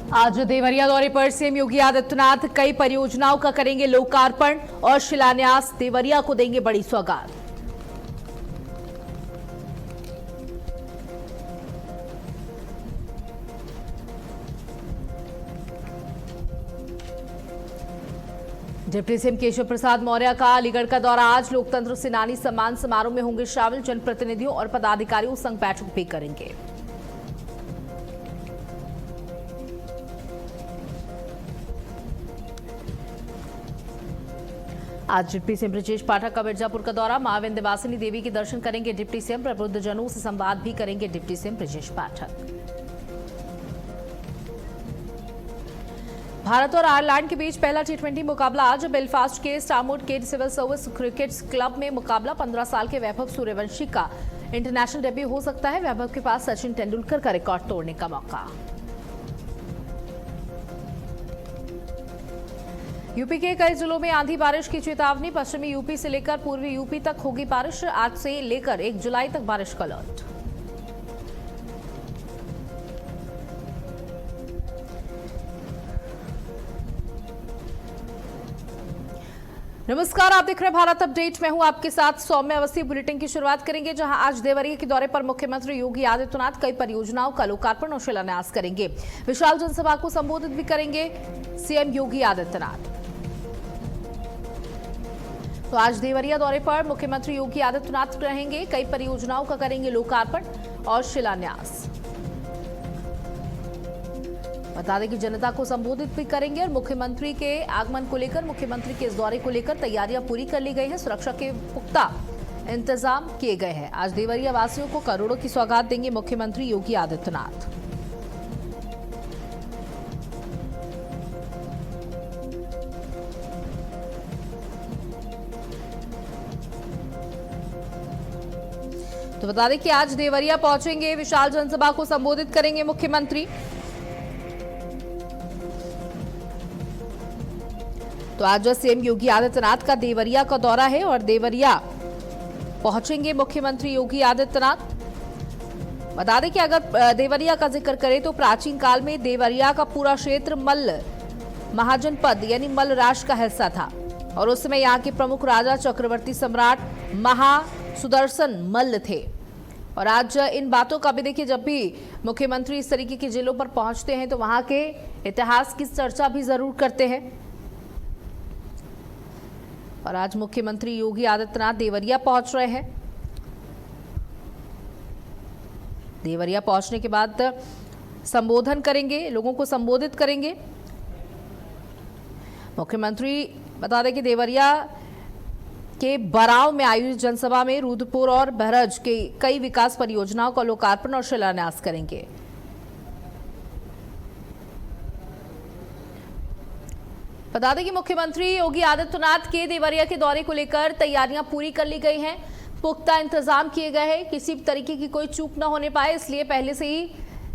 आज देवरिया दौरे पर सीएम योगी आदित्यनाथ कई परियोजनाओं का करेंगे लोकार्पण और शिलान्यास। देवरिया को देंगे बड़ी सौगात। डिप्टी सीएम केशव प्रसाद मौर्य का अलीगढ़ का दौरा। आज लोकतंत्र सेनानी सम्मान समारोह में होंगे शामिल। जनप्रतिनिधियों और पदाधिकारियों संग बैठक भी करेंगे। आज डिप्टी सीएम ब्रजेश पाठक का मिर्जापुर का दौरा। मां विंध्यवासिनी देवी के दर्शन करेंगे डिप्टी सीएम। प्रबुद्धजनों से संवाद भी करेंगे डिप्टी सीएम ब्रजेश पाठक। भारत और आयरलैंड के बीच पहला टी20 मुकाबला आज बेलफास्ट के स्टारमोर केड सिविल सर्विस क्रिकेट क्लब में मुकाबला। 15 साल के वैभव सूर्यवंशी का इंटरनेशनल डेब्यू हो सकता है। वैभव के पास सचिन तेंदुलकर का रिकॉर्ड तोड़ने का मौका। यूपी के कई जिलों में आंधी बारिश की चेतावनी। पश्चिमी यूपी से लेकर पूर्वी यूपी तक होगी बारिश। आज से लेकर 1 जुलाई तक बारिश का अलर्ट। नमस्कार, आप देख रहे हैं भारत अपडेट। मैं हूं आपके साथ सौम्य अवस्थी। बुलेटिन की शुरुआत करेंगे जहां आज देवरिया के दौरे पर मुख्यमंत्री योगी आदित्यनाथ कई परियोजनाओं का लोकार्पण और शिलान्यास करेंगे। विशाल जनसभा को संबोधित भी करेंगे सीएम योगी आदित्यनाथ। तो आज देवरिया दौरे पर मुख्यमंत्री योगी आदित्यनाथ रहेंगे। कई परियोजनाओं का करेंगे लोकार्पण और शिलान्यास। बता दें कि जनता को संबोधित भी करेंगे और मुख्यमंत्री के आगमन को लेकर, मुख्यमंत्री के इस दौरे को लेकर तैयारियां पूरी कर ली गई हैं। सुरक्षा के पुख्ता इंतजाम किए गए हैं। आज देवरिया वासियों को करोड़ों की सौगात देंगे मुख्यमंत्री योगी आदित्यनाथ। तो बता दें कि आज देवरिया पहुंचेंगे, विशाल जनसभा को संबोधित करेंगे मुख्यमंत्री। तो आज सीएम योगी आदित्यनाथ का देवरिया का दौरा है और देवरिया पहुंचेंगे मुख्यमंत्री योगी आदित्यनाथ। बता दें कि अगर देवरिया का जिक्र करें तो प्राचीन काल में देवरिया का पूरा क्षेत्र मल्ल महाजनपद यानी मल्ल राज का हिस्सा था और उस समय यहाँ के प्रमुख राजा चक्रवर्ती सम्राट महासुदर्शन मल्ल थे। और आज इन बातों का भी देखिए, जब भी मुख्यमंत्री इस तरीके की जिलों पर पहुंचते हैं तो वहां के इतिहास की चर्चा भी जरूर करते हैं। और आज मुख्यमंत्री योगी आदित्यनाथ देवरिया पहुंच रहे हैं। देवरिया पहुंचने के बाद संबोधन करेंगे, लोगों को संबोधित करेंगे मुख्यमंत्री। बता दें कि देवरिया के बराव में आयोजित जनसभा में रुद्रपुर और बहरज के कई विकास परियोजनाओं का लोकार्पण और शिलान्यास करेंगे। बता दें कि मुख्यमंत्री योगी आदित्यनाथ के देवरिया के दौरे को लेकर तैयारियां पूरी कर ली गई हैं। पुख्ता इंतजाम किए गए हैं, किसी तरीके की कोई चूक न होने पाए, इसलिए पहले से ही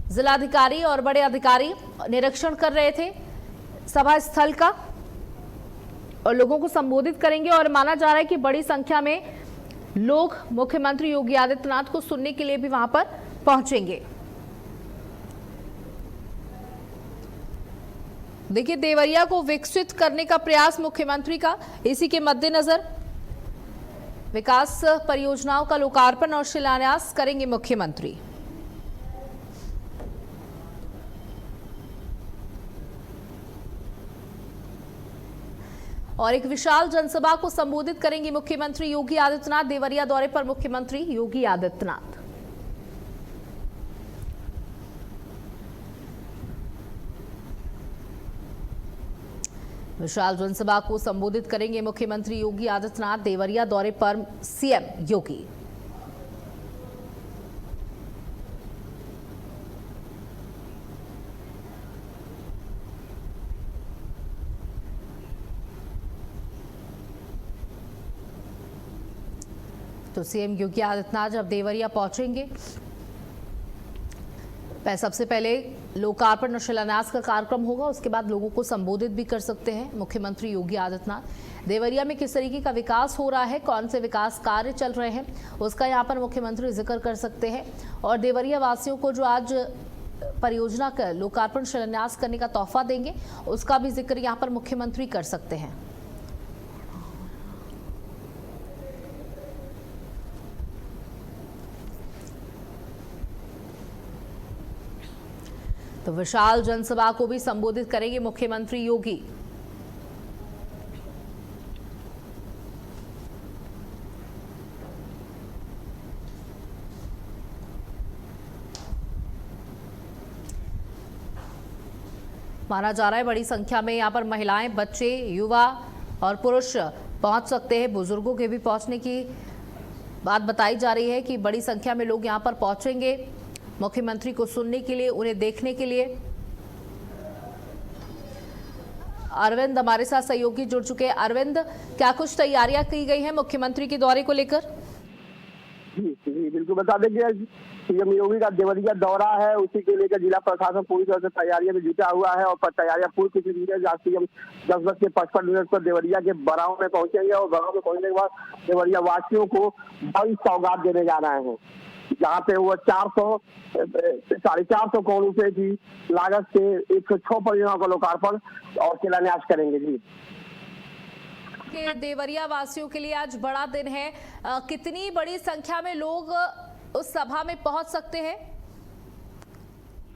जिलाधिकारी और बड़े अधिकारी निरीक्षण कर रहे थे सभा स्थल का और लोगों को संबोधित करेंगे। और माना जा रहा है कि बड़ी संख्या में लोग मुख्यमंत्री योगी आदित्यनाथ को सुनने के लिए भी वहां पर पहुंचेंगे। देखिए, देवरिया को विकसित करने का प्रयास मुख्यमंत्री का, इसी के मद्देनजर विकास परियोजनाओं का लोकार्पण और शिलान्यास करेंगे मुख्यमंत्री। और एक विशाल जनसभा को संबोधित करेंगे मुख्यमंत्री योगी आदित्यनाथ। देवरिया दौरे पर मुख्यमंत्री योगी आदित्यनाथ। विशाल जनसभा को संबोधित करेंगे मुख्यमंत्री योगी आदित्यनाथ। देवरिया दौरे पर सीएम योगी। तो सीएम योगी आदित्यनाथ जब देवरिया पहुंचेंगे, सबसे पहले लोकार्पण और शिलान्यास का कार्यक्रम होगा। उसके बाद लोगों को संबोधित भी कर सकते हैं मुख्यमंत्री योगी आदित्यनाथ। देवरिया में किस तरीके का विकास हो रहा है, कौन से विकास कार्य चल रहे हैं, उसका यहाँ पर मुख्यमंत्री जिक्र कर सकते हैं। और देवरिया वासियों को जो आज परियोजना का लोकार्पण शिलान्यास करने का तोहफा देंगे, उसका भी जिक्र यहाँ पर मुख्यमंत्री कर सकते हैं। तो विशाल जनसभा को भी संबोधित करेंगे मुख्यमंत्री योगी। माना जा रहा है बड़ी संख्या में यहाँ पर महिलाएं, बच्चे, युवा और पुरुष पहुंच सकते हैं। बुजुर्गों के भी पहुंचने की बात बताई जा रही है कि बड़ी संख्या में लोग यहाँ पर पहुंचेंगे मुख्यमंत्री को सुनने के लिए, उन्हें देखने के लिए। अरविंद हमारे साथ सहयोगी जुड़ चुके हैं। अरविंद, क्या कुछ तैयारियां की गई हैं मुख्यमंत्री के दौरे को लेकर? जी बिल्कुल, बता दें कि सीएम योगी का देवरिया दौरा है, उसी के लेकर जिला प्रशासन पूरी तरह से तैयारियों में जुटा हुआ है और तैयारियां पूरी की गई है। जहाँ सीएम 10:55 पर देवरिया के बराव में पहुंचेंगे और बराव में पहुंचने के बाद देवरिया वासियों को बड़ी सौगात देने जा रहे हैं। जहाँ पे वो 450 करोड़ रुपए की लागत से 106 परियोजनाओं का लोकार्पण और शिलान्यास करेंगे। जी, के देवरिया वासियों के लिए आज बड़ा दिन है। कितनी बड़ी संख्या में लोग उस सभा में पहुंच सकते हैं?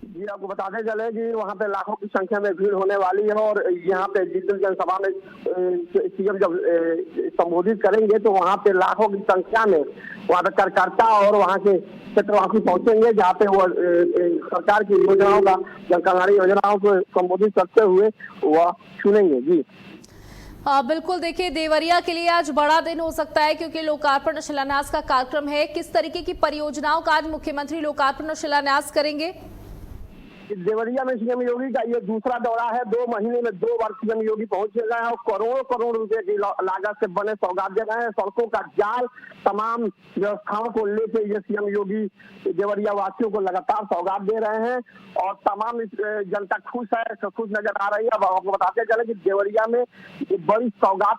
जी, आपको बताते चले कि वहाँ पे लाखों की संख्या में भीड़ होने वाली है और यहाँ पे जिस जनसभा में सीएम जब संबोधित करेंगे तो वहाँ पे लाखों की संख्या में वहाँ पे कार्यकर्ता और वहाँ के क्षेत्रवासी पहुंचेंगे, जहाँ पे वो सरकार की योजनाओं का, जन कल्याणकारी योजनाओं को संबोधित करते हुए वह सुनेंगे। जी बिल्कुल, देखिए देवरिया के लिए आज बड़ा दिन हो सकता है क्योंकि लोकार्पण शिलान्यास का कार्यक्रम है। किस तरीके की परियोजनाओं का आज मुख्यमंत्री लोकार्पण और शिलान्यास करेंगे? देवरिया में सीएम योगी का ये दूसरा दौरा है। 2 महीने में 2 बार सीएम योगी पहुंचे गए हैं और करोड़ रुपए की लागत से बने सौगात दे रहे हैं। सड़कों का जाल, तमाम व्यवस्थाओं को लेकर ये सीएम योगी देवरिया वासियों को लगातार सौगात दे रहे हैं और तमाम जनता खुश है, खुश नजर आ रही है। अब आपको बताते चले कि देवरिया में ये बड़ी सौगात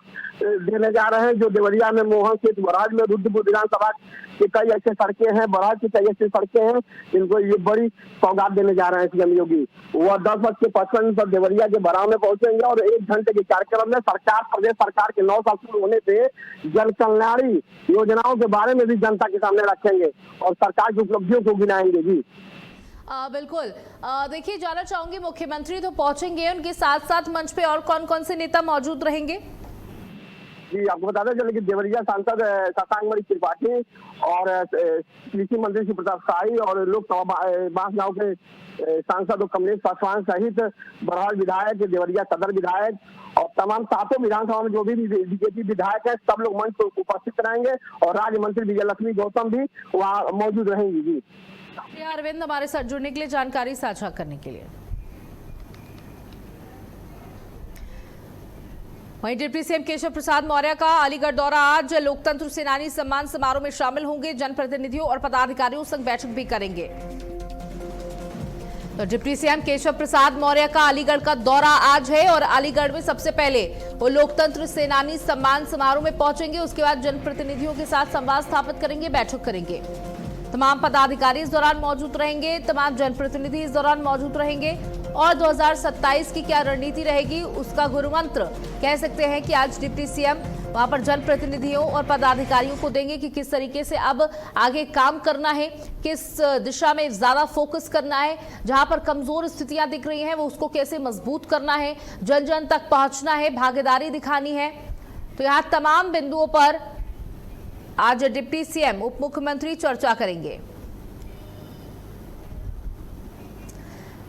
देने जा रहे हैं। जो देवरिया में मोहन सेठ बराज में रुद्रपुर विधानसभा के कई ऐसे सड़कें हैं, बराज की कई ऐसी सड़कें हैं जिनको ये बड़ी सौगात देने जा रहे हैं सीएम योगी। वह 10:55 पर देवरिया के बराव में पहुंचेंगे और 1 घंटे के कार्यक्रम में प्रदेश सरकार के 9 साल शुरू होने पे जन कल्याणकारी योजनाओं के बारे में भी जनता के सामने रखेंगे और सरकार की उपलब्धियों को गिनाएंगे। जी बिल्कुल, देखिए जानना चाहूंगी, मुख्यमंत्री तो पहुंचेंगे, उनके साथ साथ मंच पे और कौन कौन से नेता मौजूद रहेंगे? जी, आपको बताते चले कि देवरिया सांसद शशांक त्रिपाठी और कृषि मंत्री श्री प्रताप शाही और लोकसभा बांसगांव के सांसद कमलेश पासवान सहित बरहाल विधायक, देवरिया सदर विधायक और तमाम 7 विधानसभा में जो भी बीजेपी विधायक है सब लोग मंच पर उपस्थित रहेंगे और राज्य मंत्री विजयलक्ष्मी गौतम भी वहाँ मौजूद रहेंगी। जी अरविंद, हमारे साथ जुड़ने के लिए, जानकारी साझा करने के लिए। वहीं डिप्टी सीएम केशव प्रसाद मौर्य का अलीगढ़ दौरा। आज लोकतंत्र सेनानी सम्मान समारोह में शामिल होंगे, जनप्रतिनिधियों और पदाधिकारियों संग बैठक भी करेंगे। तो डिप्टी सीएम केशव प्रसाद मौर्य का अलीगढ़ का दौरा आज है और अलीगढ़ में सबसे पहले वो लोकतंत्र सेनानी सम्मान समारोह में पहुंचेंगे। उसके बाद जनप्रतिनिधियों के साथ संवाद स्थापित करेंगे, बैठक करेंगे। तमाम पदाधिकारी इस दौरान मौजूद रहेंगे, तमाम जनप्रतिनिधि इस दौरान मौजूद रहेंगे और 2027 की क्या रणनीति रहेगी उसका गुरुमंत्र कह सकते हैं कि आज डिप्टी सीएम वहां पर जनप्रतिनिधियों और पदाधिकारियों को देंगे कि किस तरीके से अब आगे काम करना है, किस दिशा में ज्यादा फोकस करना है, जहां पर कमजोर स्थितियां दिख रही हैं वो उसको कैसे मजबूत करना है, जन जन तक पहुंचना है, भागीदारी दिखानी है। तो यहाँ तमाम बिंदुओं पर आज डिप्टी सीएम उप मुख्यमंत्री चर्चा करेंगे।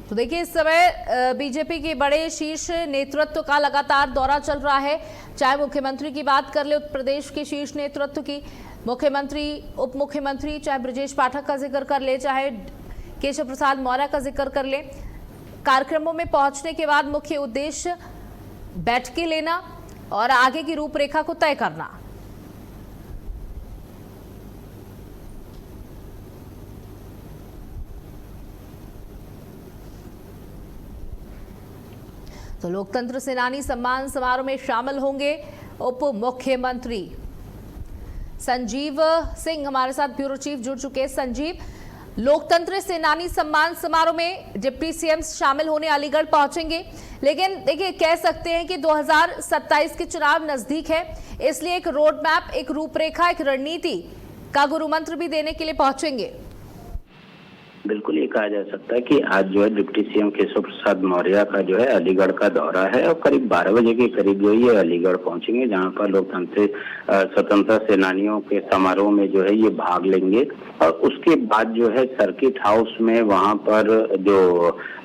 तो देखिए, इस समय बीजेपी के बड़े शीर्ष नेतृत्व का लगातार दौरा चल रहा है। चाहे मुख्यमंत्री की बात कर ले, उत्तर प्रदेश के शीर्ष नेतृत्व की, मुख्यमंत्री, उप मुख्यमंत्री, चाहे ब्रजेश पाठक का जिक्र कर ले, चाहे केशव प्रसाद मौर्य का जिक्र कर ले। कार्यक्रमों में पहुंचने के बाद मुख्य उद्देश्य बैठकें लेना और आगे की रूपरेखा को तय करना। तो लोकतंत्र सेनानी सम्मान समारोह में शामिल होंगे उप मुख्यमंत्री। संजीव सिंह हमारे साथ ब्यूरो चीफ जुड़ चुके हैं। संजीव, लोकतंत्र सेनानी सम्मान समारोह में डिप्टी सीएम शामिल होने अलीगढ़ पहुंचेंगे। लेकिन देखिए, कह सकते हैं कि 2027 के चुनाव नजदीक है, इसलिए एक रोड मैप, एक रूपरेखा, एक रणनीति का गुरुमंत्र भी देने के लिए पहुंचेंगे। बिल्कुल, ये कहा जा सकता है कि आज जो है डिप्टी सीएम केशव प्रसाद मौर्य का जो है अलीगढ़ का दौरा है और करीब 12 बजे के करीब जो है ये अलीगढ़ पहुंचेंगे, जहां पर लोकतंत्र स्वतंत्रता सेनानियों के समारोह में जो है ये भाग लेंगे। और उसके बाद जो है सर्किट हाउस में वहां पर जो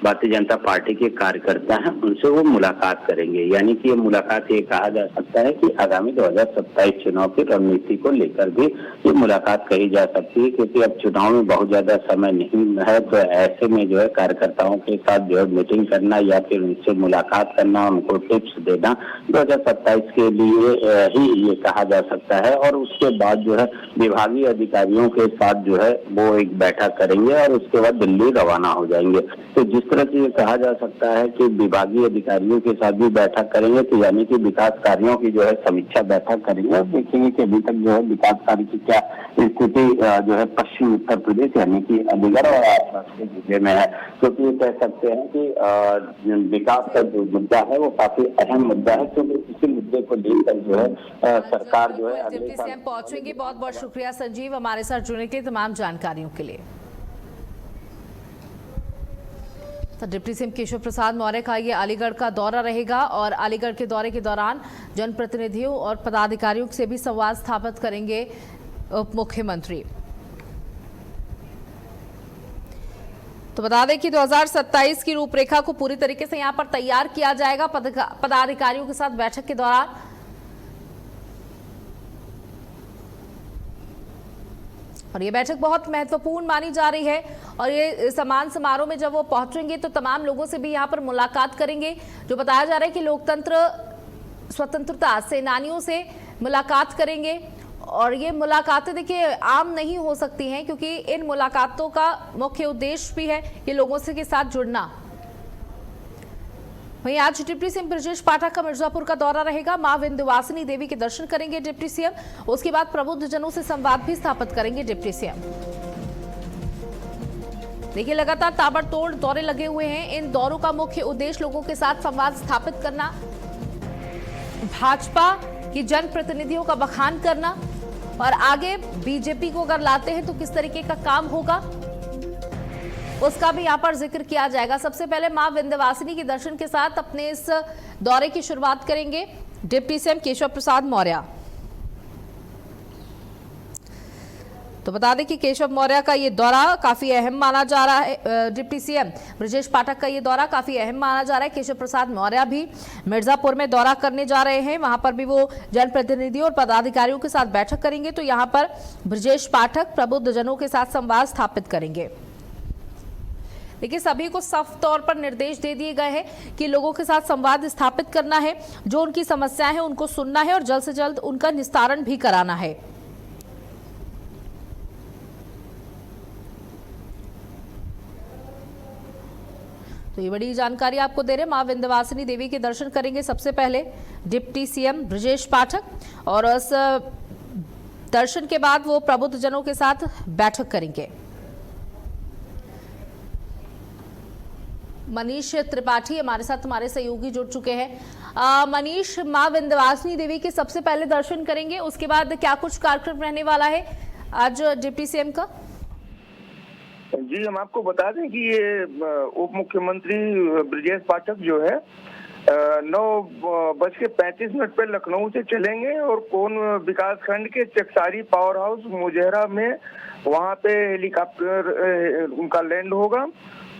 भारतीय जनता पार्टी के कार्यकर्ता हैं उनसे वो मुलाकात करेंगे। यानी कि ये मुलाकात, ये कहा जा सकता है कि आगामी 2027 चुनाव की रणनीति को लेकर भी ये मुलाकात कही जा सकती है, क्योंकि अब चुनाव में बहुत ज्यादा समय नहीं है। तो ऐसे में जो है कार्यकर्ताओं के साथ जो है मीटिंग करना या फिर उनसे मुलाकात करना, उनको टिप्स देना 2027 के लिए ही ये कहा जा सकता है। और उसके बाद जो है विभागीय अधिकारियों के साथ जो है वो एक बैठक करेंगे और उसके बाद दिल्ली रवाना हो जाएंगे। तो जिस तरह से ये कहा जा सकता है कि विभागीय अधिकारियों के साथ भी बैठक करेंगे, तो यानी कि विकास कार्यों की जो है समीक्षा बैठक करेंगे और देखेंगे कि अभी तक जो है विकास कार्य की क्या स्थिति जो है पश्चिमी उत्तर प्रदेश यानी कि अलीगढ़ और आसपास के जिले में है। क्योंकि ये कह सकते हैं कि विकास का जो मुद्दा है वो काफी अहम मुद्दा है, क्योंकि इसी मुद्दे को लेकर जो है सरकार जो है डिप्टी सीएम पहुंचेंगे। बहुत बहुत शुक्रिया संजीव, हमारे साथ जुड़ने के तमाम जानकारियों के लिए। तो डिप्टी सीएम केशव प्रसाद मौर्य का ये अलीगढ़ का दौरा रहेगा और अलीगढ़ के दौरे के दौरान जनप्रतिनिधियों और पदाधिकारियों से भी संवाद स्थापित करेंगे उप मुख्यमंत्री। तो बता दें कि 2027 की रूपरेखा को पूरी तरीके से यहां पर तैयार किया जाएगा पदाधिकारियों के साथ बैठक के दौरान। और ये बैठक बहुत महत्वपूर्ण मानी जा रही है और ये सम्मान समारोह में जब वो पहुंचेंगे तो तमाम लोगों से भी यहाँ पर मुलाकात करेंगे। जो बताया जा रहा है कि लोकतंत्र स्वतंत्रता सेनानियों से मुलाकात करेंगे और ये मुलाकातें देखिए आम नहीं हो सकती हैं, क्योंकि इन मुलाकातों का मुख्य उद्देश्य भी है कि लोगों से के साथ जुड़ना। वहीं आज डिप्टी सीएम ब्रजेश पाठक का मिर्जापुर का दौरा रहेगा। मां विंध्यवासिनी देवी के दर्शन करेंगे डिप्टी सीएम। उसके बाद प्रबुद्ध जनों से संवाद भी स्थापित करेंगे डिप्टी सीएम। देखिए, लगातार ताबड़तोड़ दौरे लगे हुए हैं। इन दौरों का मुख्य उद्देश्य लोगों के साथ संवाद स्थापित करना, भाजपा की जनप्रतिनिधियों का बखान करना और आगे बीजेपी को अगर लाते हैं तो किस तरीके का काम होगा उसका भी यहाँ पर जिक्र किया जाएगा। सबसे पहले मां विंध्यवासिनी के दर्शन के साथ अपने इस दौरे की शुरुआत करेंगे डिप्टी सीएम केशव प्रसाद मौर्य। तो बता दें कि केशव मौर्य का ये दौरा काफी अहम माना जा रहा है। डिप्टी सीएम ब्रजेश पाठक का ये दौरा काफी अहम माना जा रहा है। केशव प्रसाद मौर्य भी मिर्जापुर में दौरा करने जा रहे हैं, वहां पर भी वो जनप्रतिनिधियों और पदाधिकारियों के साथ बैठक करेंगे। तो यहाँ पर ब्रजेश पाठक प्रबुद्ध जनों के साथ संवाद स्थापित करेंगे। देखिए, सभी को साफ तौर पर निर्देश दे दिए गए हैं कि लोगों के साथ संवाद स्थापित करना है, जो उनकी समस्याएं हैं उनको सुनना है और जल्द से जल्द उनका निस्तारण भी कराना है। तो ये बड़ी जानकारी आपको दे रहे हैं। मां विंध्यवासिनी देवी के दर्शन करेंगे सबसे पहले डिप्टी सीएम ब्रजेश पाठक और उस दर्शन के बाद वो प्रबुद्ध जनों के साथ बैठक करेंगे। मनीष त्रिपाठी हमारे साथ, हमारे सहयोगी जुड़ चुके हैं। मनीष, मां विंध्यवासिनी देवी के सबसे पहले दर्शन करेंगे, उसके बाद क्या कुछ कार्यक्रम रहने वाला है आज डिप्टी सीएम का? जी, हम आपको बता दें कि ये उप मुख्यमंत्री ब्रजेश पाठक जो है 9:35 पर लखनऊ से चलेंगे और कोन विकास खंड के चकसारी पावर हाउस मुजहरा में वहां पे हेलीकॉप्टर उनका लैंड होगा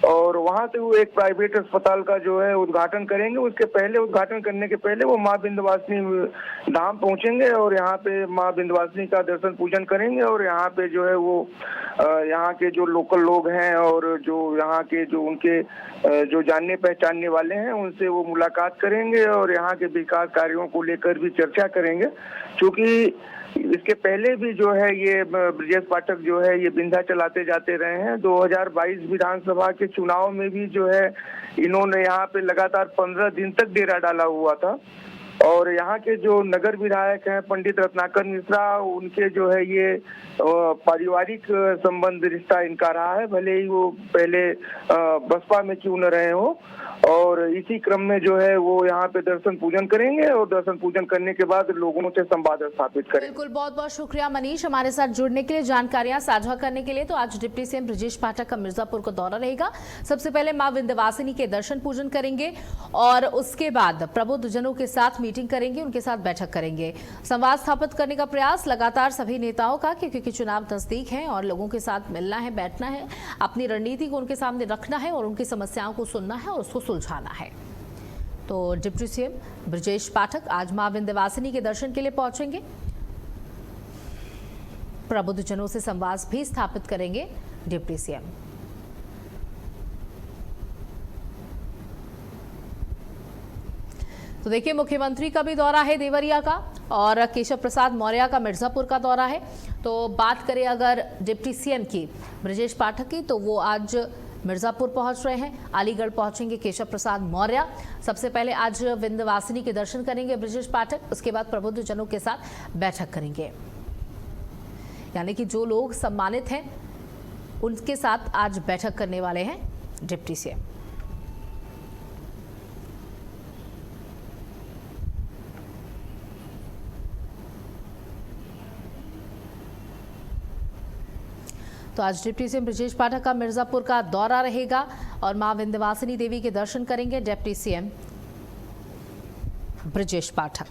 और वहां से वो एक प्राइवेट अस्पताल का जो है उद्घाटन करेंगे। उसके पहले, उद्घाटन करने के पहले वो मां विंध्यवासिनी धाम पहुंचेंगे और यहाँ पे मां विंध्यवासिनी का दर्शन पूजन करेंगे और यहाँ पे जो है वो यहाँ के जो लोकल लोग हैं और जो यहाँ के जो उनके जो जानने पहचानने वाले हैं उनसे वो मुलाकात करेंगे और यहाँ के विकास कार्यों को लेकर भी चर्चा करेंगे। क्योंकि इसके पहले भी जो है ये ब्रजेश पाठक जो है ये विंध्याचल आते जाते रहे हैं। 2022 विधानसभा के चुनाव में भी जो है इन्होंने यहाँ पे लगातार 15 दिन तक डेरा डाला हुआ था और यहाँ के जो नगर विधायक हैं पंडित रत्नाकर मिश्रा, उनके जो है ये पारिवारिक संबंध रिश्ता इनका रहा है, भले ही वो पहले बसपा में क्यों न रहे हो। और इसी क्रम में जो है वो यहाँ पे दर्शन पूजन करेंगे और दर्शन पूजन करने के बाद लोगों से संवाद स्थापित करेंगे। बिल्कुल, बहुत बहुत शुक्रिया मनीष हमारे साथ जुड़ने के लिए, जानकारियां साझा करने के लिए। तो आज डिप्टी सीएम ब्रजेश पाठक का मिर्जापुर को दौरा रहेगा। सबसे पहले मां विंध्यवासिनी के दर्शन पूजन करेंगे और उसके बाद प्रबुद्धजनों के साथ मीटिंग करेंगे, उनके साथ बैठक करेंगे। संवाद स्थापित करने का प्रयास लगातार सभी नेताओं का, क्योंकि चुनाव नजदीक है और लोगों के साथ मिलना है, बैठना है, अपनी रणनीति को उनके सामने रखना है और उनकी समस्याओं को सुनना है और उसको सुलझाना है। तो डिप्टी सीएम ब्रजेश पाठक आज मां विंध्यवासिनी के दर्शन के लिए पहुंचेंगे, प्रबुद्धजनों से संवाद भी स्थापित करेंगे डिप्टी सीएम। तो देखिए, मुख्यमंत्री का भी दौरा है देवरिया का और केशव प्रसाद मौर्य का मिर्जापुर का दौरा है। तो बात करें अगर डिप्टी सीएम की ब्रजेश पाठक की, तो वो आज मिर्जापुर पहुंच रहे हैं, अलीगढ़ पहुंचेंगे केशव प्रसाद मौर्य। सबसे पहले आज विंध्यवासिनी के दर्शन करेंगे ब्रजेश पाठक, उसके बाद प्रबुद्धजनों के साथ बैठक करेंगे। यानी कि जो लोग सम्मानित हैं उनके साथ आज बैठक करने वाले हैं डिप्टी सीएम। तो आज डिप्टी सीएम ब्रजेश पाठक का मिर्जापुर का दौरा रहेगा और मां विंध्यवासिनी देवी के दर्शन करेंगे डिप्टी सीएम ब्रजेश पाठक।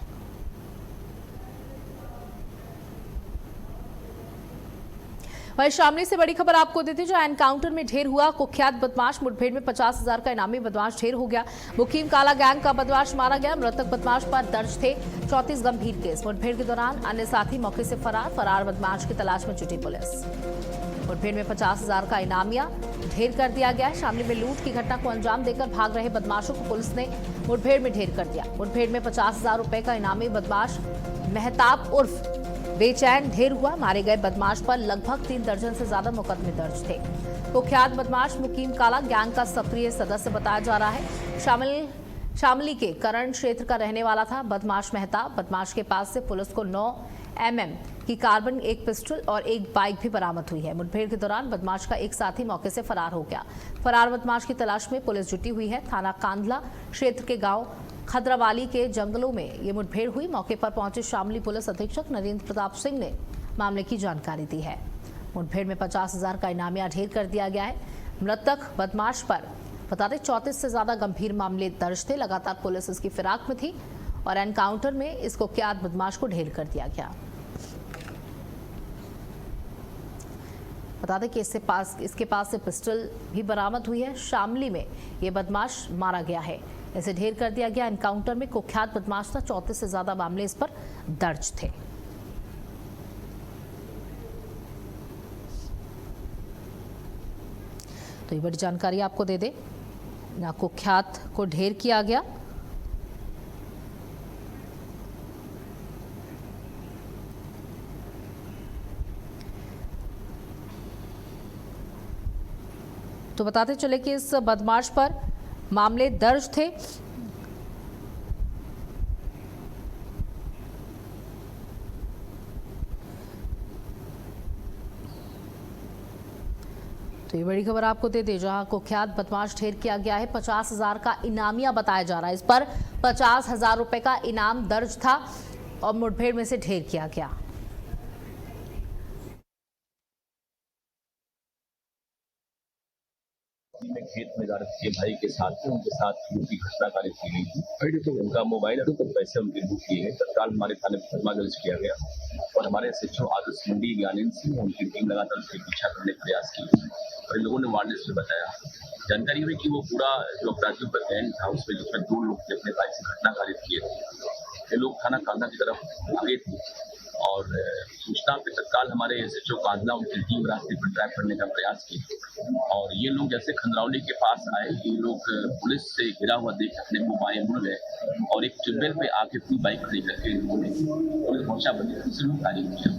वहीं शामली से बड़ी खबर आपको देते जो एनकाउंटर में ढेर हुआ कुख्यात बदमाश। मुठभेड़ में 50,000 का इनामी बदमाश ढेर हो गया। मुकीम काला गैंग का बदमाश मारा गया। मृतक बदमाश पर दर्ज थे 34 गंभीर केस। मुठभेड़ के दौरान अन्य साथी मौके से फरार बदमाश की तलाश में जुटी पुलिस। मुठभेड़ में 50,000 का इनामिया ढेर कर दिया गया है। शामली में लूट की घटना को अंजाम देकर भाग रहे बदमाशों को पुलिस ने मुठभेड़ में ढेर कर दिया। मुठभेड़ में 50,000 रुपए का इनामी बदमाश मेहताब उर्फ बेचैन ढेर हुआ। मारे गए बदमाश पर लगभग 3 दर्जन से ज्यादा मुकदमे दर्ज थे। कुख्यात बदमाश मुकीम काला गैंग का सक्रिय सदस्य बताया जा रहा है। शामली के करण क्षेत्र का रहने वाला था बदमाश मेहताब। बदमाश के पास से पुलिस को 9 mm की कार्बन, एक पिस्टल और एक बाइक भी बरामद हुई है। मुठभेड़ के दौरान बदमाश का एक साथी मौके से फरार हो गया। फरार बदमाश की तलाश में पुलिस जुटी हुई है। थाना कांधला क्षेत्र के गांव खद्रावाली के जंगलों में ये मुठभेड़ हुई। मौके पर पहुंचे शामली पुलिस अधीक्षक नरेंद्र प्रताप सिंह ने मामले की जानकारी दी है। मुठभेड़ में 50,000 का इनामिया ढेर कर दिया गया है। मृतक बदमाश पर बता दें 34 से ज्यादा गंभीर मामले दर्ज थे। लगातार पुलिस इसकी फिराक में थी और एनकाउंटर में इस कुख्यात बदमाश को ढेर कर दिया गया। बता दें कि इसके पास से पिस्टल भी बरामद हुई है। शामली में ये बदमाश मारा गया है, इसे ढेर कर दिया गया। एनकाउंटर में कुख्यात बदमाश था। 34 से ज्यादा मामले इस पर दर्ज थे। तो ये बड़ी जानकारी आपको दे दे, कुख्यात को ढेर किया गया। तो बताते चले कि इस बदमाश पर मामले दर्ज थे। तो ये बड़ी खबर आपको दे दे, जहां कुख्यात बदमाश ढेर किया गया है। 50,000 का इनामिया बताया जा रहा है। इस पर 50,000 रुपए का इनाम दर्ज था और मुठभेड़ में से ढेर किया गया। मैं खेत में जा रहे थे भाई के साथ थे, उनके साथ लूट की घटना कारित की गई थी। उनका मोबाइल और कुछ पैसे उनके लूट किए गए। तत्काल हमारे थाने में मुकदमा दर्ज किया गया और हमारे एसएचओ आदर्श मंडी ज्ञानेंद्र सिंह उनकी टीम लगातार उसके पीछा करने का प्रयास की और इन लोगों ने वायरलेस में बताया। जानकारी हुई कि वो पूरा जो अपराधियों का गैंग था उसमें जिसमें 2 लोग थे अपने भाई से घटना कारित किए थे। ये लोग थाना कांधा की तरफ भागे थे और सूचना पे तत्काल हमारे एसएचओ कांधला उनकी टीम रास्ते पर ट्रैक करने का प्रयास की और ये लोग जैसे खंदरौली के पास आए, ये लोग पुलिस से घिरा हुआ देख अपने को बाएं मुड़ गए और एक ट्यूबवेल पे आके अपनी बाइक खड़ी करके इन्होंने पुलिस पहुंचा बनी से लोग गाड़ी पहुंचा।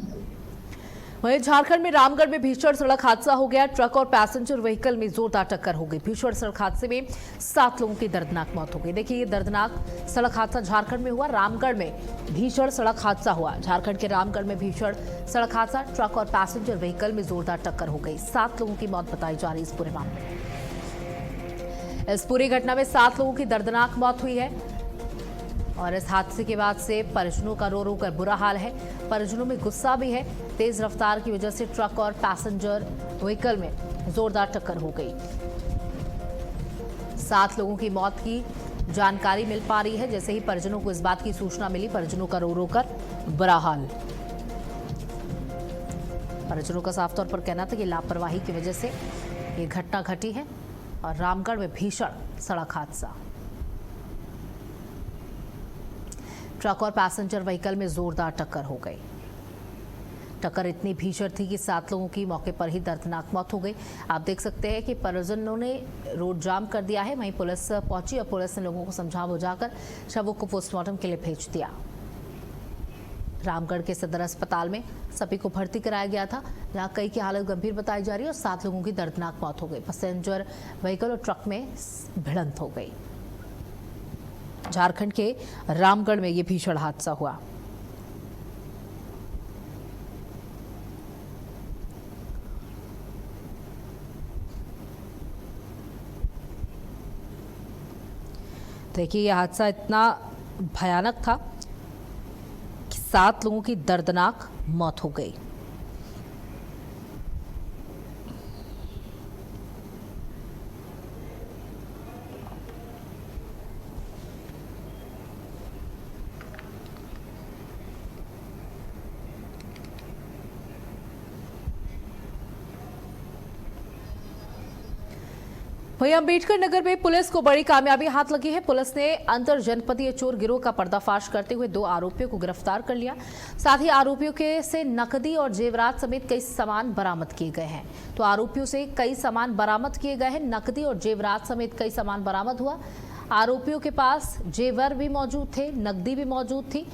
वहीं झारखंड में रामगढ़ में भीषण सड़क हादसा हो गया। ट्रक और पैसेंजर व्हीकल में जोरदार टक्कर हो गई। भीषण सड़क हादसे में 7 लोगों की दर्दनाक मौत हो गई। देखिए, ये दर्दनाक सड़क हादसा झारखंड में हुआ। रामगढ़ में भीषण सड़क हादसा हुआ। झारखंड के रामगढ़ में भीषण सड़क हादसा, ट्रक और पैसेंजर व्हीकल में जोरदार टक्कर हो गई। 7 लोगों की मौत बताई जा रही है इस पूरे मामले में। इस पूरी घटना में 7 लोगों की दर्दनाक मौत हुई है और इस हादसे के बाद से परिजनों का रो रो कर बुरा हाल है। परिजनों में गुस्सा भी है। तेज रफ्तार की वजह से ट्रक और पैसेंजर व्हीकल में जोरदार टक्कर हो गई। 7 लोगों की मौत की जानकारी मिल पा रही है। जैसे ही परिजनों को इस बात की सूचना मिली, परिजनों का रो रो कर बुरा हाल। परिजनों का साफ तौर पर कहना था कि लापरवाही की वजह से ये घटना घटी है और रामगढ़ में भीषण सड़क हादसा। ट्रक और पैसेंजर व्हीकल में जोरदार टक्कर हो गई। टक्कर इतनी भीषण थी कि 7 लोगों की मौके पर ही दर्दनाक मौत हो गई। आप देख सकते हैं कि परिजनों ने रोड जाम कर दिया है। वहीं पुलिस पहुंची और पुलिस ने लोगों को समझा बुझाकर शवों को पोस्टमार्टम के लिए भेज दिया। रामगढ़ के सदर अस्पताल में सभी को भर्ती कराया गया था, जहां कई की हालत गंभीर बताई जा रही है और 7 लोगों की दर्दनाक मौत हो गई। पैसेंजर व्हीकल और ट्रक में भिड़ंत हो गई। झारखंड के रामगढ़ में यह भीषण हादसा हुआ। देखिए, यह हादसा इतना भयानक था कि 7 लोगों की दर्दनाक मौत हो गई। वहीं अम्बेडकर नगर में पुलिस को बड़ी कामयाबी हाथ लगी है। पुलिस ने अंतर जनपदीय चोर गिरोह का पर्दाफाश करते हुए 2 आरोपियों को गिरफ्तार कर लिया। साथ ही आरोपियों के से नकदी और जेवरात समेत कई सामान बरामद किए गए हैं। तो आरोपियों से कई सामान बरामद किए गए हैं। नकदी और जेवरात समेत कई सामान बरामद हुआ। आरोपियों के पास जेवर भी मौजूद थे, नकदी भी मौजूद थी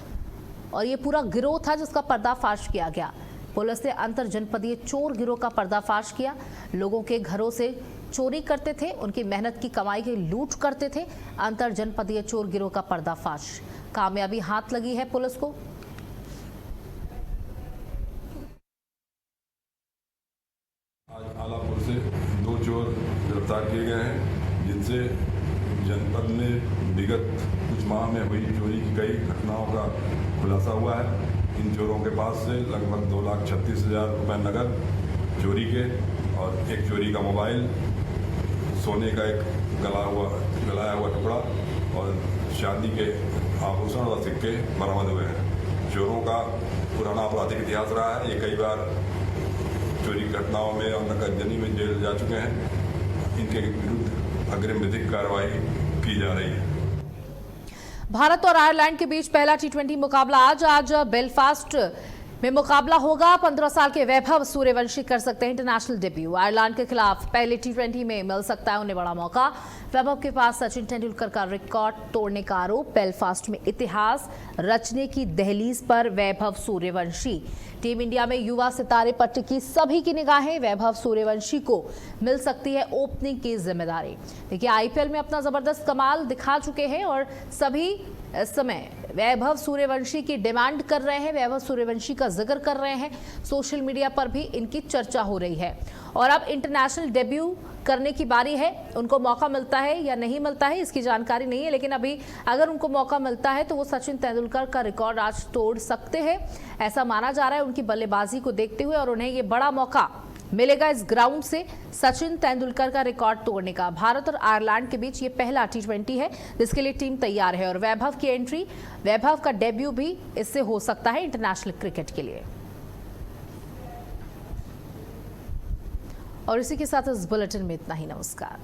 और ये पूरा गिरोह था जिसका पर्दाफाश किया गया। पुलिस ने अंतर जनपदीय चोर गिरोह का पर्दाफाश किया। लोगों के घरों से चोरी करते थे, उनकी मेहनत की कमाई की लूट करते थे। अंतर जनपदीय चोर गिरोह का पर्दाफाश, कामयाबी हाथ लगी है पुलिस को। आज आलापुर से 2 चोर गिरफ्तार किए गए हैं, जिनसे जनपद में विगत कुछ माह में हुई चोरी की कई घटनाओं का खुलासा हुआ है। इन चोरों के पास से लगभग 2,36,000 रुपये नगद चोरी के और एक चोरी का मोबाइल, सोने का एक गलाया हुआ टुकड़ा और चांदी के आभूषण और सिक्के बरामद हुए हैं। चोरों का पुराना आपराधिक इतिहास रहा है। ये कई बार चोरी घटनाओं में और नकदजनी में जेल जा चुके हैं। इनके विरुद्ध अग्रिम विधिक कार्रवाई की जा रही है। भारत और आयरलैंड के बीच पहला T20 मुकाबला आज बेलफास्ट में मुकाबला होगा। 15 साल के वैभव सूर्यवंशी कर सकते हैं इंटरनेशनल डेब्यू। आयरलैंड के खिलाफ पहले T20 में मिल सकता है उन्हें बड़ा मौका। वैभव के पास सचिन तेंदुलकर का रिकॉर्ड तोड़ने का आरोप। बेलफास्ट में इतिहास रचने की दहलीज पर वैभव सूर्यवंशी। टीम इंडिया में युवा सितारे पर टिकी सभी की निगाहें। वैभव सूर्यवंशी को मिल सकती है ओपनिंग की जिम्मेदारी। देखिए, IPL में अपना जबरदस्त कमाल दिखा चुके हैं और सभी इस समय वैभव सूर्यवंशी की डिमांड कर रहे हैं, वैभव सूर्यवंशी का जिक्र कर रहे हैं। सोशल मीडिया पर भी इनकी चर्चा हो रही है और अब इंटरनेशनल डेब्यू करने की बारी है। उनको मौका मिलता है या नहीं मिलता है इसकी जानकारी नहीं है, लेकिन अभी अगर उनको मौका मिलता है तो वो सचिन तेंदुलकर का रिकॉर्ड आज तोड़ सकते हैं, ऐसा माना जा रहा है उनकी बल्लेबाजी को देखते हुए। और उन्हें ये बड़ा मौका मिलेगा इस ग्राउंड से सचिन तेंदुलकर का रिकॉर्ड तोड़ने का। भारत और आयरलैंड के बीच ये पहला T20 है जिसके लिए टीम तैयार है और वैभव की एंट्री, वैभव का डेब्यू भी इससे हो सकता है इंटरनेशनल क्रिकेट के लिए। और इसी के साथ इस बुलेटिन में इतना ही। नमस्कार।